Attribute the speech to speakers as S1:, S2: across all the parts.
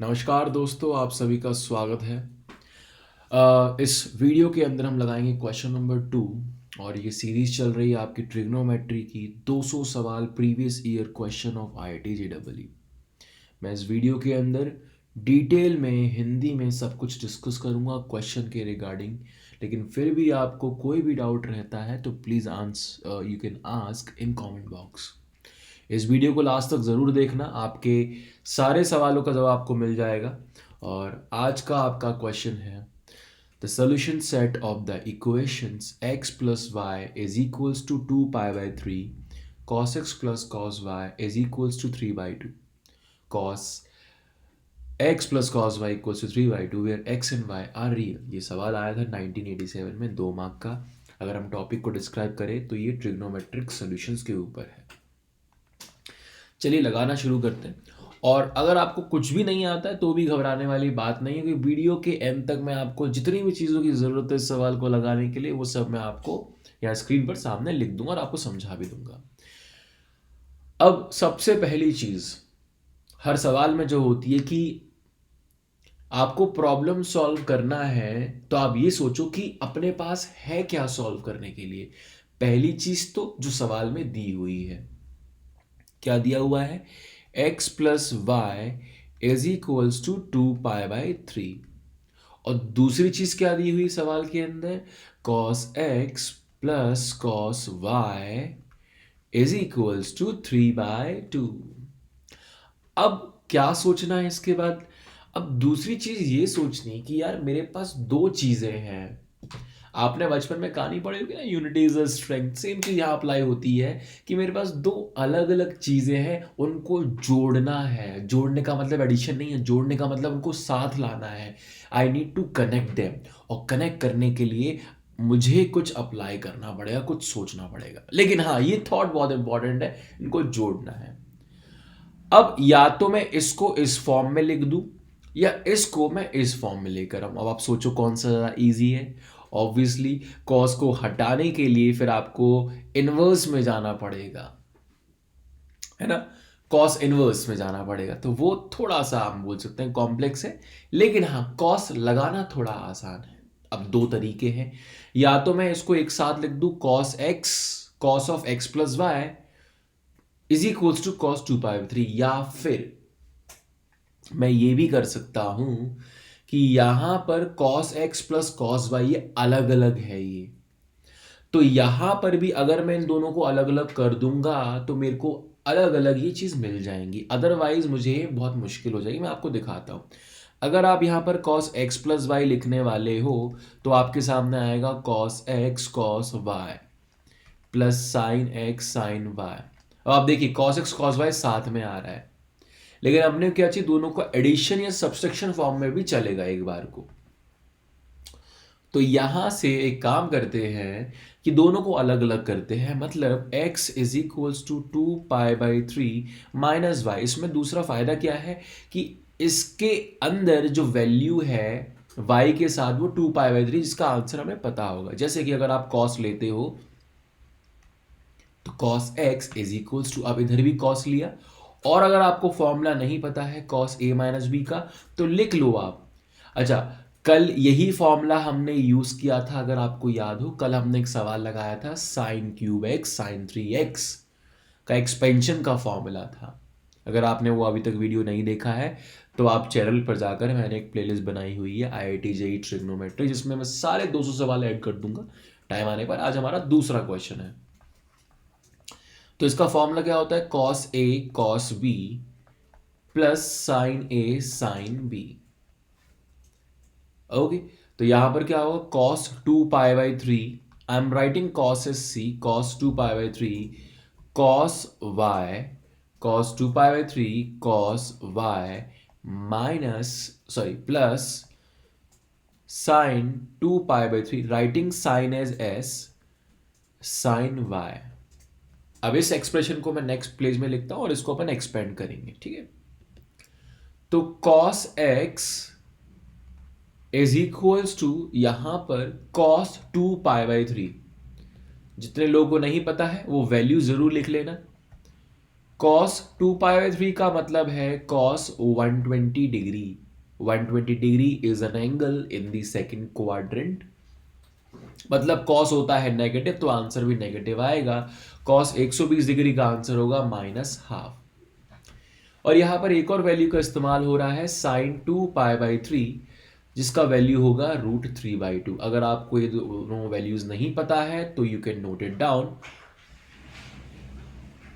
S1: नमस्कार दोस्तों, आप सभी का स्वागत है। इस वीडियो के अंदर हम लगाएंगे क्वेश्चन नंबर 2 और ये सीरीज चल रही है आपकी ट्रिग्नोमेट्री की 200 सवाल previous year question of IIT JEE. मैं इस वीडियो के अंदर डिटेल में हिंदी में सब कुछ डिस्कस करूंगा क्वेश्चन के रिगार्डिंग। लेकिन फिर भी आपको कोई भी डाउट रहता है तो please you can ask in comment box. इस वीडियो को लास्ट तक ज़रूर देखना, आपके सारे सवालों का जवाब आपको मिल जाएगा। और आज का आपका क्वेश्चन है the solution set of the equations x plus y is equals to 2 pi by 3 cos x plus cos y is equals to 3/2 cos x plus cos y equals to 3/2 where x and y are real. ये सवाल आया था 1987 में, 2 mark का। अगर हम topic को describe करें तो ये ट्रिग्नोमेट्रिक सॉल्यूशंस के ऊपर है। चलिए लगाना शुरू करते हैं। और अगर आपको कुछ भी नहीं आता है तो भी घबराने वाली बात नहीं है, क्योंकि वीडियो के एंड तक मैं आपको जितनी भी चीज़ों की ज़रूरत है इस सवाल को लगाने के लिए वो सब मैं आपको यहाँ स्क्रीन पर सामने लिख दूंगा और आपको समझा भी दूंगा। अब सबसे पहली चीज़ हर सवाल में जो होती है कि आपको प्रॉब्लम सॉल्व करना है तो आप ये सोचो कि अपने पास है क्या सॉल्व करने के लिए। पहली चीज़ तो जो सवाल में दी हुई है, क्या दिया हुआ है, x plus y is equals to 2 pi by 3। और दूसरी चीज क्या दी हुई सवाल के अंदर, cos x plus cos y is equals to 3/2। अब क्या सोचना है इसके बाद? अब दूसरी चीज ये सोचनी कि यार मेरे पास दो चीजें हैं। आपने बचपन में कहानी पढ़ी होगी ना, unity is a strength. Same चीज यहाँ अप्लाई होती है कि मेरे पास दो अलग अलग चीजें हैं, उनको जोड़ना है। जोड़ने का मतलब एडिशन नहीं है, जोड़ने का मतलब उनको साथ लाना है। I need to connect them, और कनेक्ट करने के लिए मुझे कुछ अप्लाई करना पड़ेगा, कुछ सोचना पड़ेगा। लेकिन हाँ, ये थॉट बहुत इंपॉर्टेंट है, इनको जोड़ना है। अब या तो मैं इसको इस फॉर्म में लिख दूं या इसको मैं इस फॉर्म में लेकर आऊं। अब आप सोचो कौन सा ज़्यादा ईजी है। ऑब्वियसली कॉस को हटाने के लिए फिर आपको इनवर्स में जाना पड़ेगा, है ना। कॉस इनवर्स में जाना पड़ेगा, तो वो थोड़ा सा हम बोल सकते हैं कॉम्प्लेक्स है। लेकिन हाँ, कॉस लगाना थोड़ा आसान है। अब दो तरीके हैं, या तो मैं इसको एक साथ लिख दूं, cos x, cos of x plus y is equals to cos 2 pi by 3, या फिर मैं ये भी कर सकता हूं कि यहां पर cos x plus cos y ये अलग अलग है ये। तो यहां पर भी अगर मैं इन दोनों को अलग अलग कर दूंगा तो मेरे को अलग अलग ये चीज मिल जाएंगी, अदरवाइज मुझे बहुत मुश्किल हो जाएगी। मैं आपको दिखाता हूं। अगर आप यहां पर cos x प्लस वाई लिखने वाले हो तो आपके सामने आएगा cos x cos y plus sine x sine y। अब आप देखिए cos x cos y साथ में आ रहा है, लेकिन हमने क्या चाहिए, दोनों को एडिशन या सब्सट्रैक्शन फॉर्म में भी चलेगा एक बार को। तो यहां से एक काम करते हैं कि दोनों को अलग अलग करते हैं। मतलब x is equals to 2 pi by 3 minus y. इसमें दूसरा फायदा क्या है कि इसके अंदर जो वैल्यू है y के साथ वो 2 पाई बाई 3, जिसका आंसर हमें पता होगा। जैसे कि अगर आप cos लेते हो तो cos x is equals to, अब इधर भी cos लिया। और अगर आपको फॉर्मूला नहीं पता है cos a माइनस बी का तो लिख लो आप। अच्छा, कल यही फॉर्मूला हमने यूज किया था, अगर आपको याद हो, कल हमने एक सवाल लगाया था sine cube x sign 3x का एक्सपेंशन का फॉर्मूला था। अगर आपने वो अभी तक वीडियो नहीं देखा है तो आप चैनल पर जाकर, मैंने एक प्लेलिस्ट बनाई हुई है आईआईटी जेईई ट्रिग्नोमेट्री, जिसमें मैं सारे 200 सवाल ऐड कर दूंगा टाइम आने पर। आज हमारा दूसरा क्वेश्चन है। तो इसका फॉर्मूला क्या होता है, cos a cos b plus sine a sine b। Okay, तो यहां पर क्या होगा, cos 2 pi by 3, I am writing cos S C, cos 2 pi by 3 cos y, cos 2 pi by 3 cos y minus, sorry, plus sine 2 pi by 3, writing sine as s sine y। अब इस expression को मैं next page में लिखता हूं और इसको अपन expand करेंगे, ठीक है। तो cos x is equals to यहां पर cos 2 पाई बाई 3। जितने लोगों को नहीं पता है वो वैल्यू जरूर लिख लेना। कॉस 2π/3 का मतलब है cos 120 degree. 120 degree is an angle in the second quadrant. मतलब कॉस होता है नेगेटिव, तो आंसर भी नेगेटिव आएगा। कॉस 120 डिग्री का आंसर होगा -12। और यहां पर एक और वैल्यू का इस्तेमाल हो रहा है साइन 2π/3, जिसका वैल्यू होगा √3/2। अगर आपको ये दोनों वैल्यूज नहीं पता है तो you can note it down.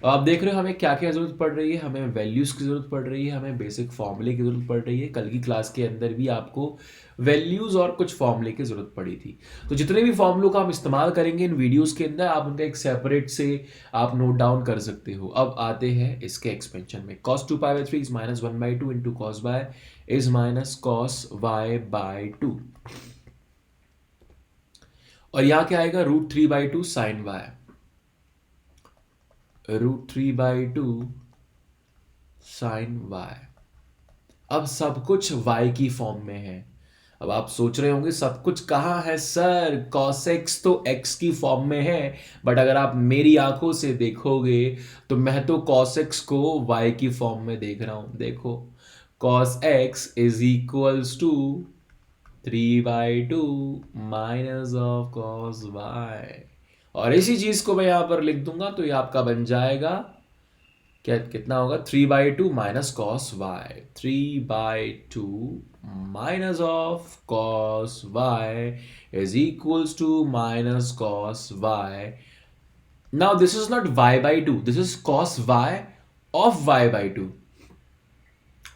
S1: आप देख रहे हो हमें क्या क्या जरूरत पड़ रही है, हमें वैल्यूज की जरूरत पड़ रही है, हमें बेसिक फॉर्मूले की जरूरत पड़ रही है। कल की क्लास के अंदर भी आपको वैल्यूज और कुछ फॉर्मूले की जरूरत पड़ी थी। तो जितने भी फॉर्मूलों का हम इस्तेमाल करेंगे इन वीडियोस के अंदर, आप उनका एक सेपरेट से आप नोट डाउन कर सकते हो। अब आते हैं इसके एक्सपेंशन में। cos 2π/3 is -1/2 into cos by is minus cos y/2। और यहां क्या आएगा, √3/2 साइन y, √3/2 साइन y। अब सब कुछ y की फॉर्म में है। अब आप सोच रहे होंगे सब कुछ कहाँ है सर, cos x तो x की फॉर्म में है। बट अगर आप मेरी आंखों से देखोगे तो मैं तो cos x को y की फॉर्म में देख रहा हूं। देखो cos x is equals to 3/2 minus of cos y। और इसी चीज को मैं यहां पर लिख दूंगा तो ये आपका बन जाएगा क्या, कितना होगा, 3/2 minus cos y. 3/2 minus of cos y is equals to minus cos y. Now this is not y/2, this is cos y of y/2।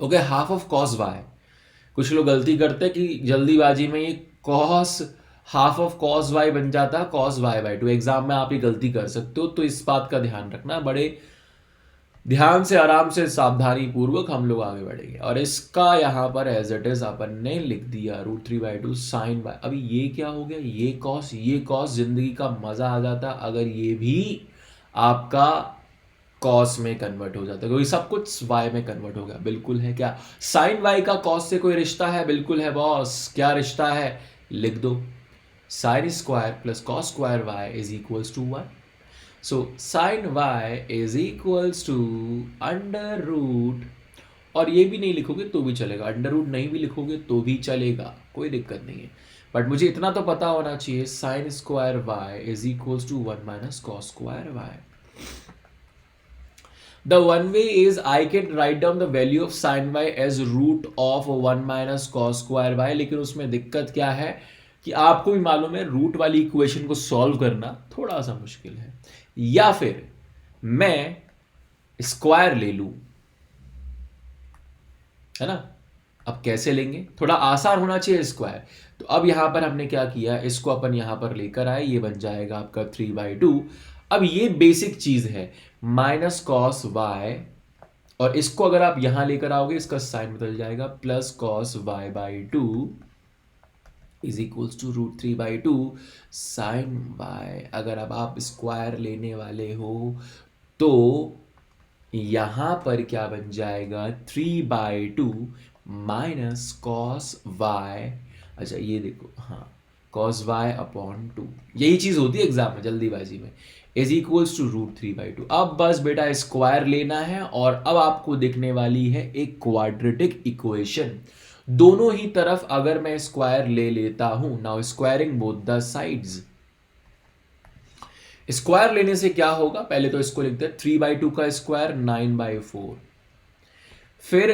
S1: Okay, half of cos y. कुछ लोग गलती करते हैं कि जल्दीबाजी में ये cos half of cos y बन जाता है कॉस y/2। एग्जाम में आप ये गलती कर सकते हो, तो इस बात का ध्यान रखना। बड़े ध्यान से, आराम से, सावधानी पूर्वक हम लोग आगे बढ़ेंगे। और इसका यहां पर एज इट इज अपन ने लिख दिया √3/2 साइन बाय। अभी ये क्या हो गया, ये कॉस, जिंदगी का मजा आ जाता अगर ये भी आपका कॉस में कन्वर्ट हो जाता, क्योंकि सब कुछ वाई में कन्वर्ट हो गया। बिल्कुल है क्या, साइन वाई का कॉस से कोई रिश्ता है? बिल्कुल है बॉस। क्या रिश्ता है, लिख दो, sine square plus cos square y is equals to 1। So sin y is equals to under root, और ये भी नहीं लिखोगे तो भी चलेगा, अंडर रूट नहीं भी लिखोगे तो भी चलेगा, कोई दिक्कत नहीं है। बट मुझे इतना तो पता होना चाहिए, sine square y is equals to 1 minus cos square y। The one way is I can write down the value of sin y as root of 1 minus cos square y। लेकिन उसमें दिक्कत क्या है कि आपको भी मालूम है रूट वाली इक्वेशन को सॉल्व करना थोड़ा सा मुश्किल है। या फिर मैं स्क्वायर ले लूं, है ना। अब कैसे लेंगे, थोड़ा आसान होना चाहिए स्क्वायर। तो अब यहां पर हमने क्या किया, इसको अपन यहां पर लेकर आए, ये बन जाएगा आपका 3/2। अब ये बेसिक चीज है माइनस कॉस वाई, और इसको अगर आप यहां लेकर आओगे इसका साइन बदल जाएगा, plus cos y/2 is equals to √3/2 sine y. अगर अब आप स्क्वायर लेने वाले हो तो यहां पर क्या बन जाएगा, 3/2 माइनस कॉस वाई। अच्छा ये देखो, हाँ, कॉस वाई अपॉन 2, यही चीज होती है एग्जाम में जल्दीबाजी में, इज इक्वल्स टू √3/2। अब बस बेटा स्क्वायर लेना है, और अब आपको दिखने वाली है एक क्वाड्रेटिक इक्वेशन। दोनों ही तरफ अगर मैं स्क्वायर ले लेता हूं, now squaring both the sides. Square लेने से क्या होगा, पहले तो इसको लिखते हैं 3/2 का स्क्वायर 9/4। फिर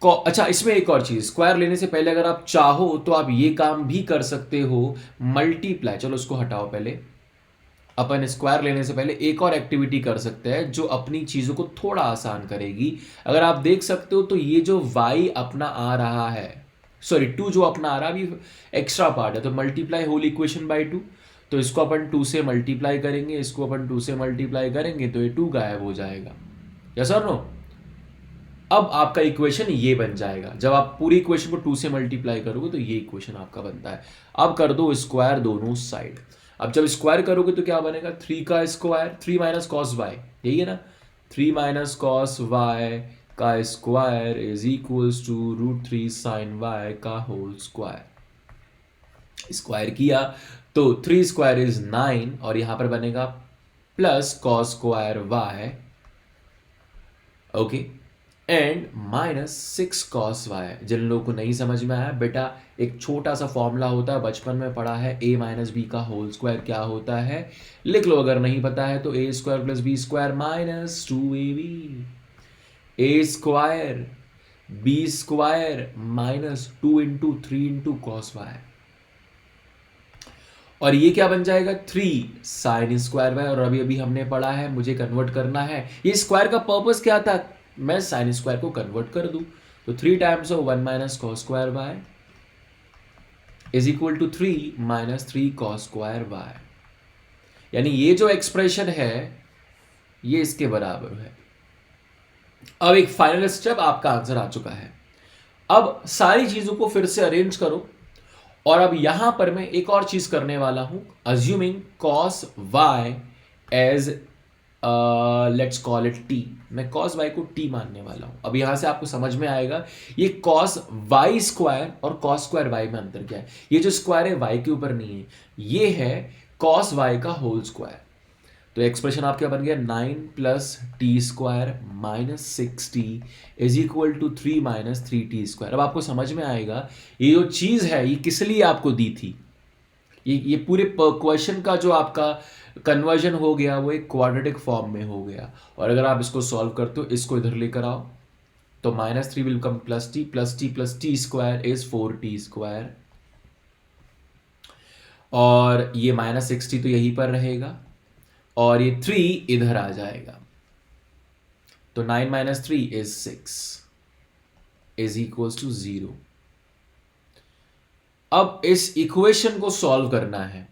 S1: अच्छा इसमें एक और चीज, स्क्वायर लेने से पहले अगर आप चाहो तो आप ये काम भी कर सकते हो, मल्टीप्लाई। चलो उसको हटाओ, पहले अपन स्क्वायर लेने से पहले एक और एक्टिविटी कर सकते हैं जो अपनी चीजों को थोड़ा आसान करेगी। अगर आप देख सकते हो तो ये जो y अपना आ रहा है, सॉरी 2 जो अपना आ रहा है, अभी एक्स्ट्रा पार्ट है, तो मल्टीप्लाई होल इक्वेशन बाई 2। तो इसको अपन 2 से मल्टीप्लाई करेंगे, इसको अपन 2 से मल्टीप्लाई करेंगे तो ये 2 गायब हो जाएगा। यस और नो। अब आपका इक्वेशन ये बन जाएगा, जब आप पूरी इक्वेशन को 2 से मल्टीप्लाई करोगे तो ये इक्वेशन आपका बनता है। अब कर दो स्क्वायर दोनों साइड। अब जब स्क्वायर करोगे तो क्या बनेगा, 3 का स्क्वायर, 3 माइनस कॉस वाई, यही है ना, 3 माइनस कॉस वाई का square is equals to √3 sine y का होल स्क्वायर। स्क्वायर किया तो 3 स्क्वायर इज 9, और यहां पर बनेगा plus cos square Y okay, and minus 6 cos Y. जिन लोगों को नहीं समझ में आया, बेटा एक छोटा सा फॉर्मूला होता है, बचपन में पढ़ा है, a माइनस बी का होल स्क्वायर क्या होता है, लिख लो अगर नहीं पता है तो a square plus B square minus 2ab, a square b square minus 2 into 3 into cos y. और ये क्या बन जाएगा, 3 साइन स्क्वायर वाई। और अभी अभी हमने पढ़ा है, मुझे कन्वर्ट करना है, ये स्क्वायर का पर्पस क्या था, मैं साइन स्क्वायर को कन्वर्ट कर दूं। तो 3 times of 1 minus cos square y is equal to 3 minus 3 cos square y. यानी ये जो एक्सप्रेशन है ये इसके बराबर है। अब एक फाइनल स्टेप, आपका आंसर आ चुका है। अब सारी चीजों को फिर से अरेंज करो, और अब यहां पर मैं एक और चीज करने वाला हूं, assuming cos y as let's call it T. मैं कॉस वाई को टी मानने वाला हूं। अब यहां से आपको समझ में आएगा ये कॉस वाई स्क्वायर और कॉस स्क्वायर वाई में अंतर क्या है। ये जो स्क्वायर है वाई के ऊपर नहीं है, ये है कॉस वाई का होल स्क्वायर। तो एक्सप्रेशन आपका बन गया 9 plus t square minus 6t is equal to 3 minus 3t square. अब आपको समझ में आएगा ये जो चीज है ये किस लिए आपको दी थी। ये पूरे क्वेश्चन का जो आपका कन्वर्जन हो गया वो एक क्वाड्रेटिक फॉर्म में हो गया। और अगर आप इसको सॉल्व करते हो, इसको इधर लेकर आओ, तो minus 3 will come plus T plus T plus t square is 4t square, और ये माइनस 6t तो यहीं पर रहेगा, और ये 3 इधर आ जाएगा। तो 9 minus 3 is 6 is equals to 0। अब इस इक्वेशन को सॉल्व करना है।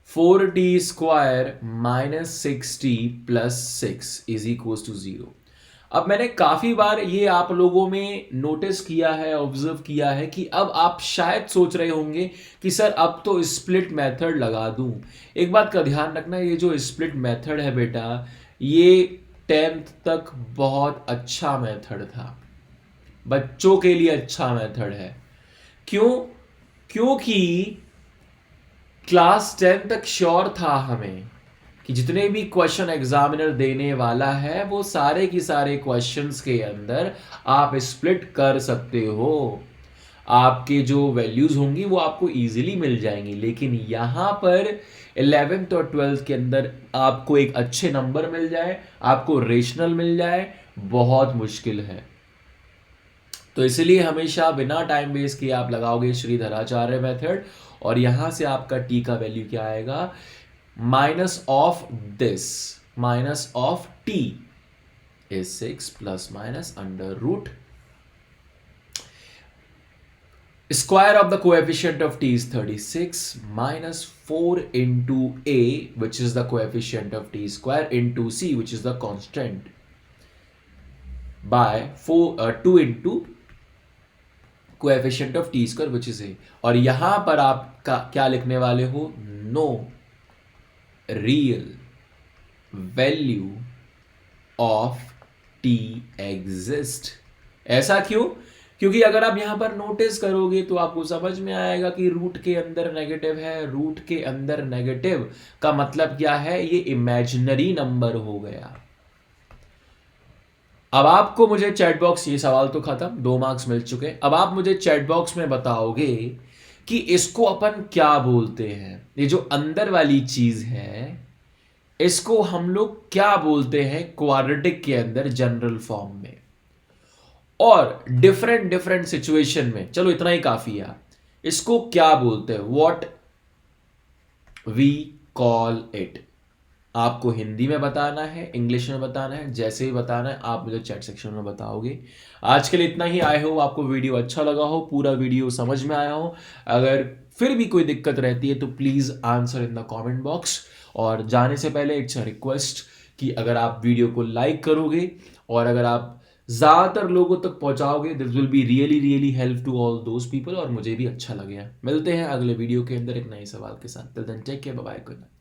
S1: 4t square minus 6t plus 6 is equals to 0। अब मैंने काफी बार ये आप लोगों में नोटिस किया है, ऑब्जर्व किया है कि अब आप शायद सोच रहे होंगे कि सर अब तो स्प्लिट मेथड लगा दूं। एक बात का ध्यान रखना, ये जो स्प्लिट मेथड है बेटा, ये 10th तक बहुत अच्छा मेथड था, बच्चों के लिए अच्छा मेथड है। क्यों? क्योंकि क्लास 10 तक श्योर था हमें कि जितने भी क्वेश्चन एग्जामिनर देने वाला है वो सारे की सारे क्वेश्चंस के अंदर आप स्प्लिट कर सकते हो, आपके जो वैल्यूज होंगी वो आपको इजीली मिल जाएंगी। लेकिन यहां पर 11th और 12th के अंदर आपको एक अच्छे नंबर मिल जाए, आपको रेशनल मिल जाए, बहुत मुश्किल है। तो इसलिए हमेशा बिना टाइम वेस्ट किए आप लगाओगे श्रीधराचार्य मेथड, और यहां से आपका टी का वैल्यू क्या आएगा, minus of this, minus of t is 6 plus minus under root square of the coefficient of t is 36 minus 4 into a which is the coefficient of t square into c which is the constant by 2 into coefficient of t square which is a। और यहां पर आप क्या लिखने वाले हो, no real value of t exist. ऐसा क्यों? क्योंकि अगर आप यहां पर नोटिस करोगे तो आपको समझ में आएगा कि रूट के अंदर नेगेटिव है, रूट के अंदर नेगेटिव का मतलब क्या है, ये इमेजिनरी नंबर हो गया। अब आपको मुझे चैट बॉक्स, ये सवाल तो खत्म, 2 मार्क्स मिल चुके। अब आप मुझे चैट बॉक्स में बताओगे कि इसको अपन क्या बोलते हैं, ये जो अंदर वाली चीज है इसको हम लोग क्या बोलते हैं क्वाड्रेटिक के अंदर जनरल फॉर्म में, और डिफरेंट डिफरेंट सिचुएशन में। चलो इतना ही काफी है, इसको क्या बोलते हैं, व्हाट वी कॉल इट। आपको हिंदी में बताना है, इंग्लिश में बताना है, जैसे ही बताना है आप मुझे चैट सेक्शन में बताओगे। आज के लिए इतना ही। आए हो आपको वीडियो अच्छा लगा हो, पूरा वीडियो समझ में आया हो। अगर फिर भी कोई दिक्कत रहती है तो please answer in the comment box. और जाने से पहले इट्स अ रिक्वेस्ट कि अगर आप वीडियो को लाइक करोगे और अगर आप ज्यादातर लोगों तक पहुंचाओगे, this will be really really help to all those people, और मुझे भी अच्छा लगेगा। मिलते हैं अगले वीडियो के अंदर एक नए सवाल के साथ। Till then take care, bye bye, good night.